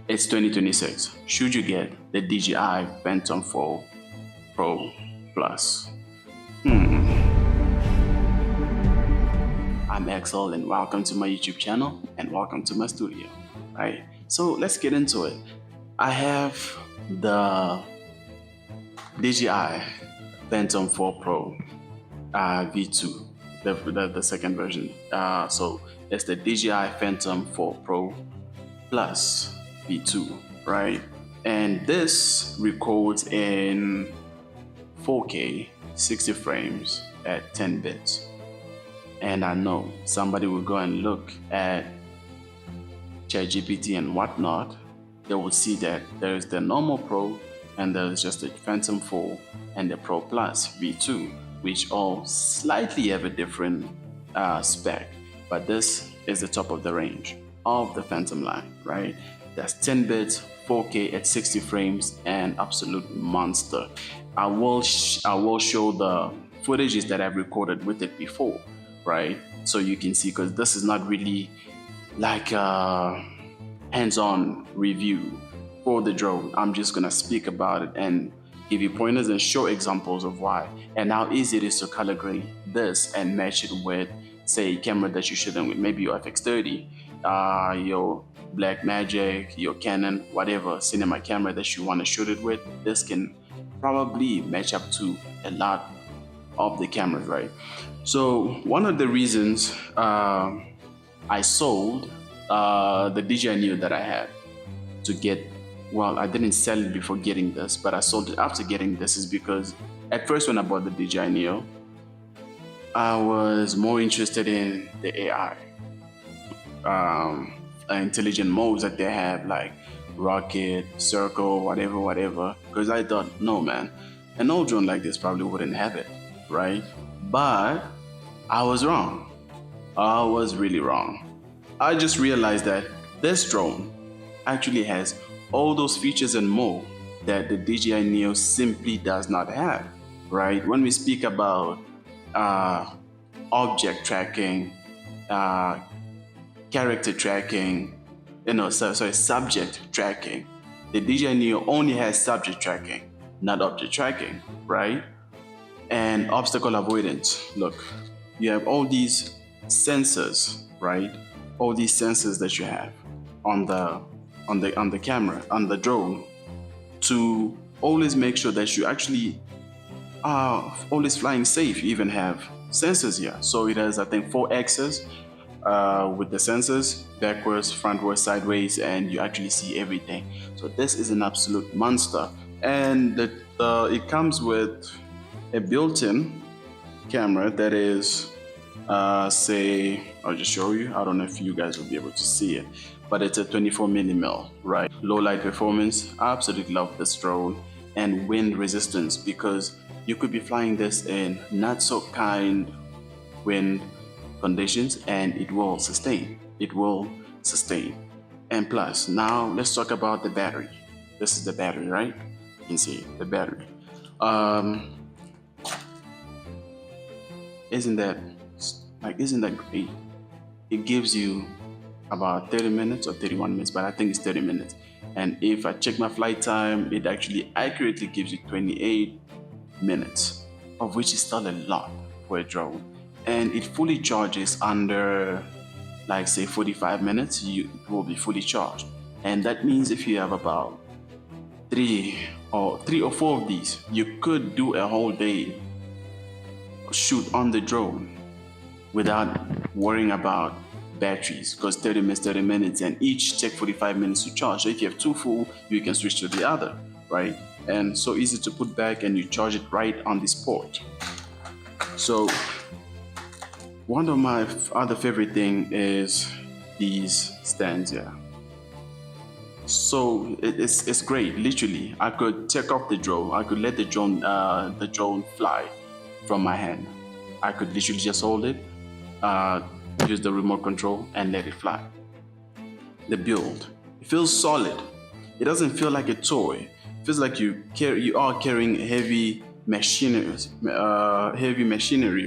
It's 2026. Should you get the DJI Phantom 4 Pro Plus? I'm Axel and welcome to my YouTube channel and welcome to my studio. Right, so let's get into it. I have the DJI Phantom 4 Pro V2, the second version. So it's the DJI Phantom 4 Pro Plus V2, right? And this records in 4K 60 frames at 10 bits. And I know somebody will go and look at ChatGPT and whatnot. They will see that there's the normal Pro and there's just the Phantom 4 and the Pro Plus V2, which all slightly have a different spec. But this is the top of the range of the Phantom line, right? That's 10 bits, 4K at 60 frames, and absolute monster. I will show the footages that I've recorded with it before, right? So you can see, because this is not really like a hands-on review for the drone. I'm just gonna speak about it and give you pointers and show examples of why and how easy it is to color grade this and match it with, say, a camera that you're shooting with, maybe your FX30, your Blackmagic, your Canon, whatever cinema camera that you want to shoot it with. This can probably match up to a lot of the cameras, right? So one of the reasons I sold the DJI Neo that I had to get, well, I didn't sell it before getting this, but I sold it after getting this, is because at first when I bought the DJI Neo, I was more interested in the AI, intelligent modes that they have, like rocket, circle, whatever, because I thought, no man, an old drone like this probably wouldn't have it, right? But I was wrong. I was really wrong. I just realized that this drone actually has all those features and more that the DJI Neo simply does not have, right? When we speak about object tracking, character tracking, subject tracking, the DJI Neo only has subject tracking, not object tracking, right? And obstacle avoidance. Look, you have all these sensors, right? All these sensors that you have on the camera, on the drone, to always make sure that you actually are always flying safe. You even have sensors here. So it has, I think, 4 axes with the sensors, backwards, frontwards, sideways, and you actually see everything. So this is an absolute monster. And it comes with a built-in camera that is, say, I'll just show you. I don't know if you guys will be able to see it, but it's a 24mm, right? Low light performance. I absolutely love this drone. And wind resistance, because you could be flying this in not so kind wind conditions and it will sustain. It will sustain. And plus, now let's talk about the battery. This is the battery, right? You can see the battery. Isn't that great? It gives you about 30 minutes or 31 minutes, but I think it's 30 minutes. And if I check my flight time, it actually accurately gives you 28 minutes, of which is still a lot for a drone. And it fully charges under, like, say, 45 minutes, it will be fully charged. And that means if you have about three or 4 of these, you could do a whole day shoot on the drone without worrying about batteries, because 30 minutes and each take 45 minutes to charge. So if you have 2 full, you can switch to the other, right? And so easy to put back, and you charge it right on this port. So one of my other favorite thing is these stands here. So it's great. Literally, I could take off the drone. I could let the drone fly from my hand. I could literally just hold it, use the remote control, and let it fly. The build, it feels solid. It doesn't feel like a toy. It feels like you are carrying heavy machinery,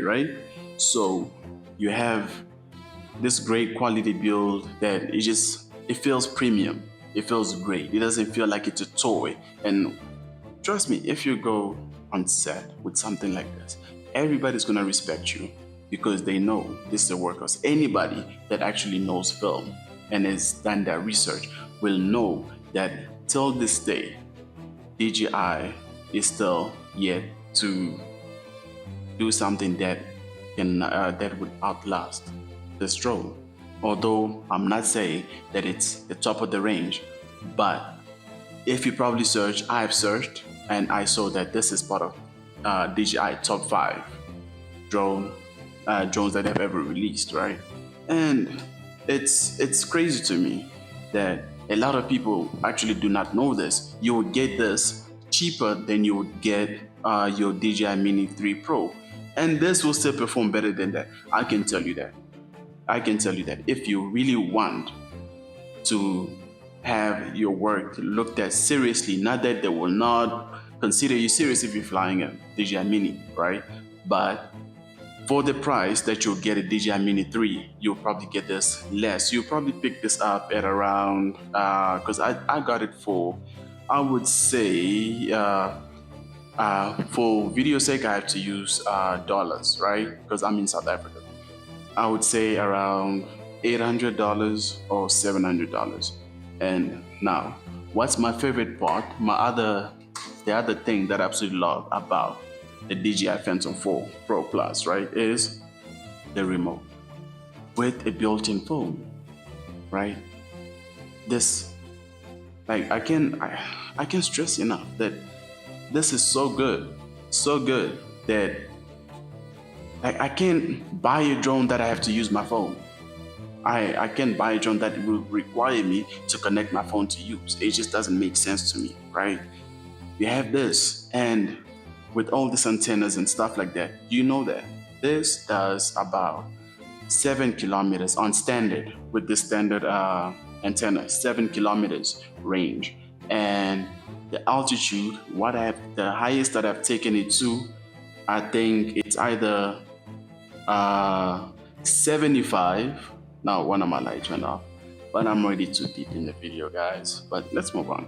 right? So you have this great quality build that it feels premium. It feels great. It doesn't feel like it's a toy. And trust me, if you go on set with something like this, everybody's gonna respect you because they know this is a workhorse. Anybody that actually knows film and has done their research will know that till this day, DJI is still yet to do something that that would outlast this drone. Although I'm not saying that it's the top of the range, but if you probably search, I've searched and I saw that this is part of DJI top 5 drones that have ever released, right? And it's crazy to me that a lot of people actually do not know this. You would get this cheaper than you would get your DJI Mini 3 Pro, and this will still perform better than that. I can tell you that. I can tell you that if you really want to have your work looked at seriously, not that they will not consider you serious if you're flying a DJI Mini, right? But for the price that you'll get a DJI Mini 3, you'll probably get this less. You'll probably pick this up at around, because I got it for, I would say, for video sake, I have to use dollars, right? Because I'm in South Africa. I would say around $800 or $700. And now, what's my favorite part? The other thing that I absolutely love about the DJI Phantom 4 Pro Plus, right, is the remote with a built-in phone, right? This, like, I can stress enough that this is so good that like I can't buy a drone that I have to use my phone. I can't buy a drone that will require me to connect my phone to use. It just doesn't make sense to me, right? You have this, and with all these antennas and stuff like that, you know that this does about 7 kilometers on standard with the standard antenna, 7 kilometers range. And the altitude, the highest that I've taken it to, I think it's either 75. Now one of my lights went off, but I'm already too deep in the video, guys. But let's move on.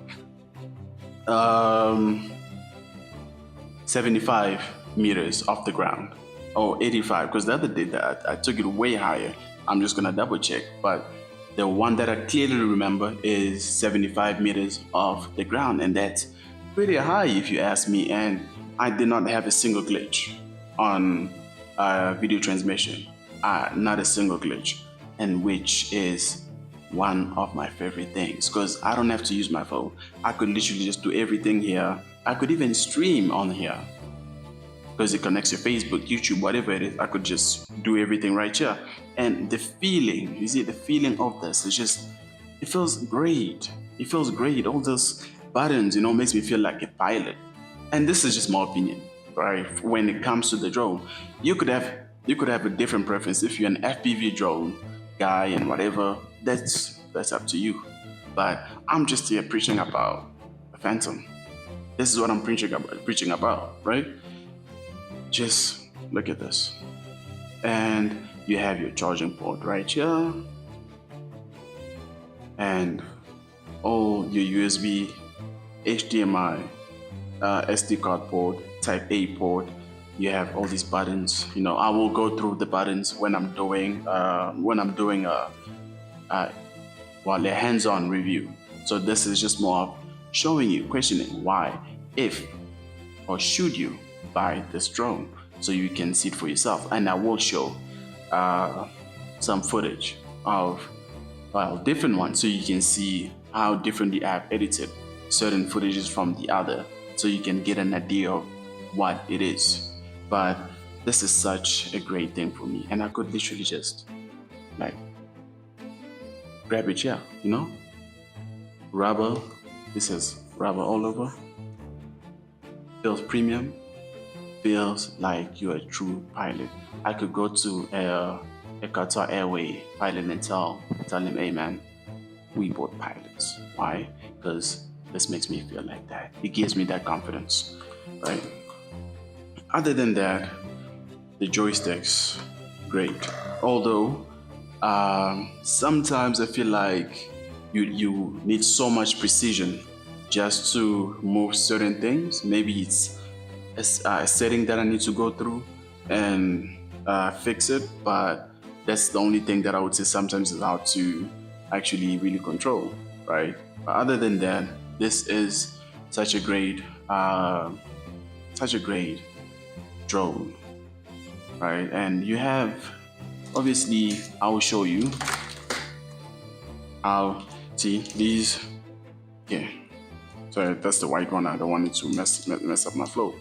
75 meters off the ground, or 85, because the other day that I took it way higher. I'm just gonna double check, but the one that I clearly remember is 75 meters off the ground, and that's pretty high if you ask me. And I did not have a single glitch on video transmission, not a single glitch, and which is one of my favorite things because I don't have to use my phone. I could literally just do everything here. I could even stream on here because it connects to Facebook, YouTube, whatever it is. I could just do everything right here. And the feeling, you see, the feeling of this is just, it feels great. It feels great. All those buttons, makes me feel like a pilot. And this is just my opinion, right? When it comes to the drone, you could have a different preference. If you're an FPV drone guy and whatever, that's up to you. But I'm just here preaching about the Phantom. This is what I'm preaching about, right? Just look at this. And you have your charging port right here. And all your USB, HDMI, SD card port, Type A port. You have all these buttons. I will go through the buttons when I'm doing a hands-on review. So this is just more of showing you, questioning why, if, or should you buy this drone so you can see it for yourself. And I will show some footage of different ones so you can see how differently I've edited certain footages from the other, so you can get an idea of what it is. But this is such a great thing for me, and I could literally just grab it here, rubber. This is rubber all over. Feels premium. Feels like you're a true pilot. I could go to a Qatar Airway pilot and tell him, hey man, we both pilots. Why? Because this makes me feel like that. It gives me that confidence, right? Other than that, the joysticks, great. Although sometimes I feel like you need so much precision just to move certain things. Maybe it's a setting that I need to go through and fix it, but that's the only thing that I would say sometimes is how to actually really control, right? But other than that, this is such a great, uh, such a great drone, right? And you have, obviously, I will show you. I'll see these. Yeah, so that's the white one. I don't want it to mess up my flow.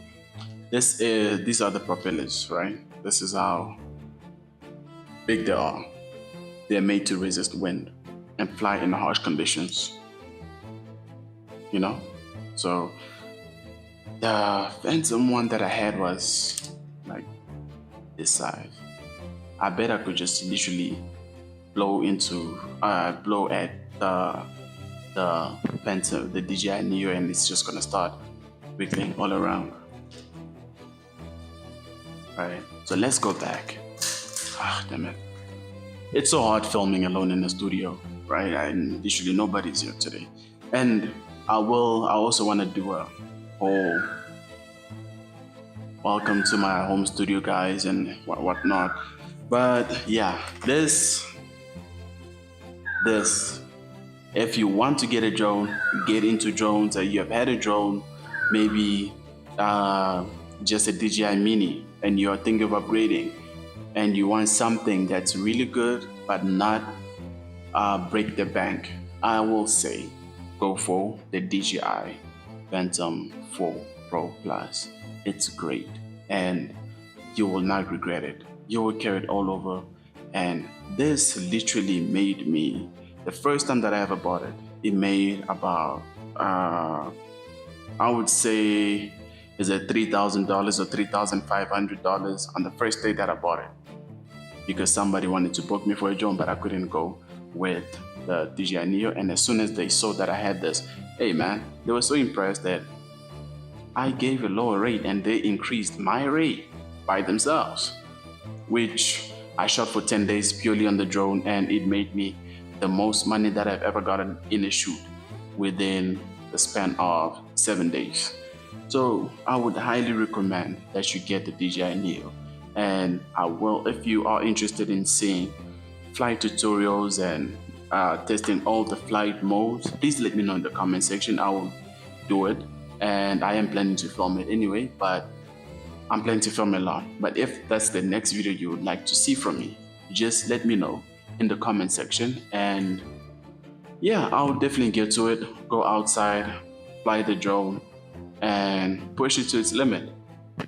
These are the propellers, right? This is how big they are. They're made to resist wind and fly in harsh conditions. You know, so the Phantom one that I had was like this size. I bet I could just literally blow at the Phantom, the DJI Neo, and it's just gonna start wiggling all around. Right. So let's go back. Ah, damn it. It's so hard filming alone in the studio, right? And literally nobody's here today. And I also want to do a whole welcome to my home studio, guys, and whatnot. But yeah, this, if you want to get a drone, get into drones, you have had a drone, maybe just a DJI Mini, and you're thinking of upgrading, and you want something that's really good but not break the bank, I will say go for the DJI Phantom 4 Pro Plus. It's great and you will not regret it. You will carry it all over. And this literally made me, the first time that I ever bought it, it made about, I would say, is it $3,000 or $3,500 on the first day that I bought it. Because somebody wanted to book me for a drone, but I couldn't go with the DJI Neo. And as soon as they saw that I had this, hey man, they were so impressed that I gave a lower rate and they increased my rate by themselves, which I shot for 10 days purely on the drone, and it made me the most money that I've ever gotten in a shoot within the span of 7 days. So I would highly recommend that you get the DJI Neo. And I will, if you are interested in seeing flight tutorials and testing all the flight modes, please let me know in the comment section. I will do it, and I am planning to film it anyway, but I'm planning to film a lot. But if that's the next video you would like to see from me, just let me know in the comment section, and yeah, I'll definitely get to it. Go outside, fly the drone, and push it to its limit.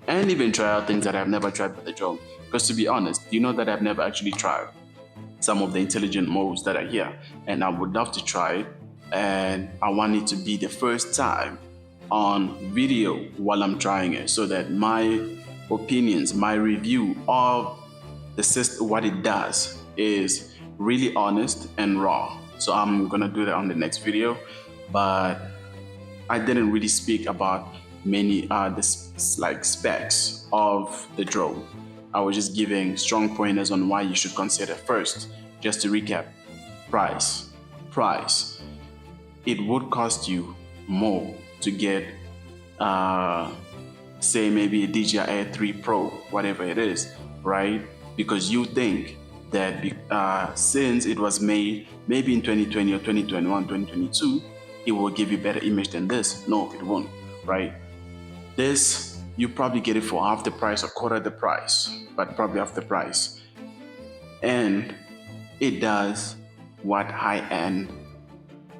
And even try out things that I've never tried with the drone. Because to be honest, you know that I've never actually tried some of the intelligent modes that are here, and I would love to try it. And I want it to be the first time on video while I'm trying it, so that my opinions, my review of the system, what it does, is really honest and raw. So I'm gonna do that on the next video, but I didn't really speak about many specs of the drone. I was just giving strong pointers on why you should consider. First, just to recap, price. It would cost you more to get, say maybe a DJI Air 3 Pro, whatever it is, right? Because you think that since it was made maybe in 2020 or 2021, 2022, it will give you better image than this. No, it won't, right? This, you probably get it for half the price or quarter the price, but probably half the price. And it does what high-end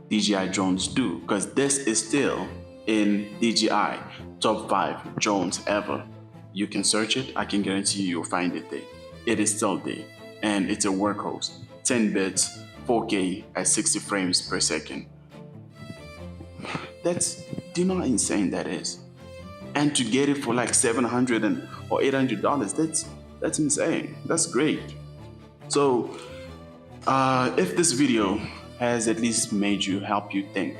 DJI drones do, because this is still in DJI top 5 drones ever. You can search it, I can guarantee you you'll find it there. It is still there, and it's a workhorse. 10 bits, 4K at 60 frames per second. Do you know how insane that is? And to get it for like $700 or $800, that's insane. That's great. So if this video has at least made you, help you think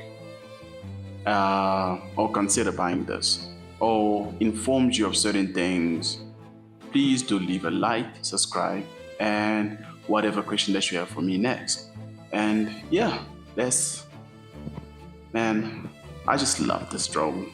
or consider buying this, or informed you of certain things, please do leave a like, subscribe, and whatever question that you have for me next. And yeah, This, man, I just love this drone.